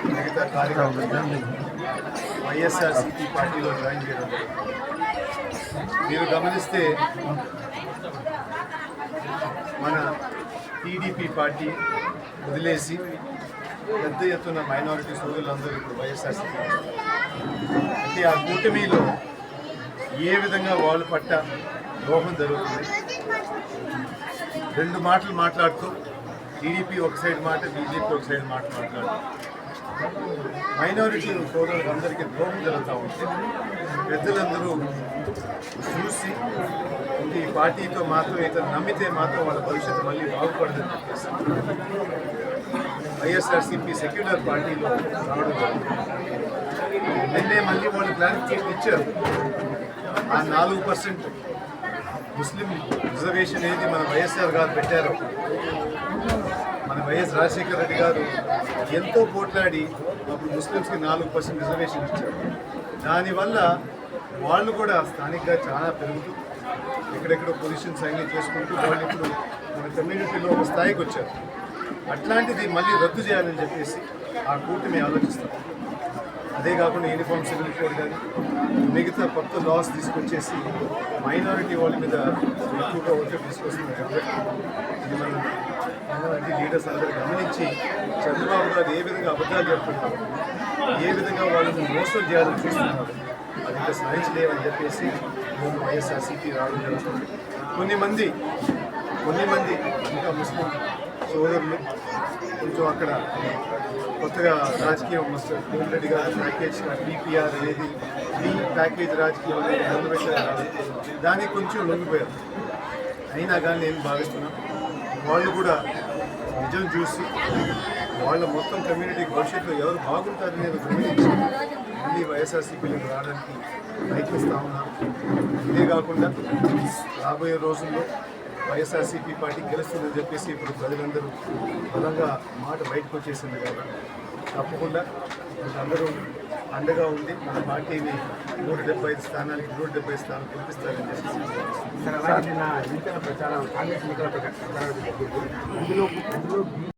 మిగతా కార్యక్రమాలు వైఎస్ఆర్సీపీ పార్టీలో జాయిన్ చేయడం మీరు గమనిస్తే మన టీడీపీ పార్టీ వదిలేసి పెద్ద ఎత్తున మైనారిటీ సోదరులందరూ ఇప్పుడు వైఎస్ఆర్సీపీ అంటే ఆ కూటమిలో ఏ విధంగా వాళ్ళు పట్ట లోపం జరుగుతుంది. రెండు మాటలు మాట్లాడుతూ టీడీపీ ఒక సైడ్ మాట, బీజేపీ ఒక సైడ్ మాట మాట్లాడుతూ మైనారిటీ సోదరులకు అందరికీ ద్రోహం జరుగుతూ ఉంటే పెద్దలందరూ చూసి ఈ పార్టీతో మాత్రం ఇతను నమ్మితే మాత్రం వాళ్ళ భవిష్యత్తు మళ్ళీ బాగుపడదని చెప్పేసి వైఎస్ఆర్సీపీ సెక్యులర్ పార్టీలో రావడం జరిగింది. నిన్నే మళ్ళీ వాళ్ళు క్లారిఫికేషన్ ఇచ్చారు. ఆ 4% ముస్లిం రిజర్వేషన్ ఏది మన వైఎస్ఆర్ గారు పెట్టారో, మన వైఎస్ రాజశేఖర రెడ్డి గారు ఎంతో పోట్లాడి అప్పుడు ముస్లిమ్స్కి 4% రిజర్వేషన్ ఇచ్చారు. దానివల్ల వాళ్ళు కూడా స్థానికంగా చాలా పెరుగుతూ ఎక్కడెక్కడ పొజిషన్స్ అన్నీ చేసుకుంటూ వాళ్ళు ఇప్పుడు మన కమ్యూనిటీలో ఒక స్థాయికి వచ్చారు. అట్లాంటిది మళ్ళీ రద్దు చేయాలని చెప్పేసి ఆ కూటమి ఆలోచిస్తాం. అదే కాకుండా యూనిఫామ్ సివిల్ కోడ్ కానీ మిగతా కొత్త లాస్ తీసుకొచ్చేసి మైనారిటీ వాళ్ళ మీద ఎక్కువగా ఒత్తిడి తీసుకొస్తున్నారు. ఇది మన మైనారిటీ లీడర్స్ అందరూ గమనించి చంద్రబాబు గారు ఏ విధంగా అబద్ధాలు చెప్తున్నారు, ఏ విధంగా వాళ్ళని మోసం చేయాలని చూస్తున్నారు, అది ఇంకా సహించలేవని చెప్పేసి ముందు వైఎస్ఆర్సీపీ రావడం జరుగుతుంది. కొన్ని మంది ఇంకా ముస్లిం సోదరులు కొంచెం అక్కడ కొత్తగా రాజకీయం జగన్ రెడ్డి గారు ప్యాకేజ్ పీపీఆర్ అనేది ఈ ప్యాకేజ్ రాజకీయం అనేది మొదలుపెట్టారు. దానికి కొంచెం లొంగిపోయారు. అయినా కానీ నేను భావిస్తున్నాను వాళ్ళు కూడా నిజం చూసి వాళ్ళ మొత్తం కమ్యూనిటీ భవిష్యత్తులో ఎవరు బాగుంటారని నేను గమనించి మళ్ళీ వైఎస్ఆర్సీపీలకు రావడానికి ప్రయత్నిస్తూ ఉన్నాను. ఇదే కాకుండా రాబోయే రోజుల్లో వైఎస్ఆర్సీపీ పార్టీ గెలుస్తుందని చెప్పేసి ఇప్పుడు ప్రజలందరూ బలంగా మాట బయటకు వచ్చేసింది కాబట్టి తప్పకుండా అందరూ అండగా ఉండి మన పార్టీని 175 స్థానాలకి 170 స్థానాలు గెలిపిస్తారని చెప్పేసి ప్రచారం కాంగ్రెస్ ఎన్నికల ప్రచారం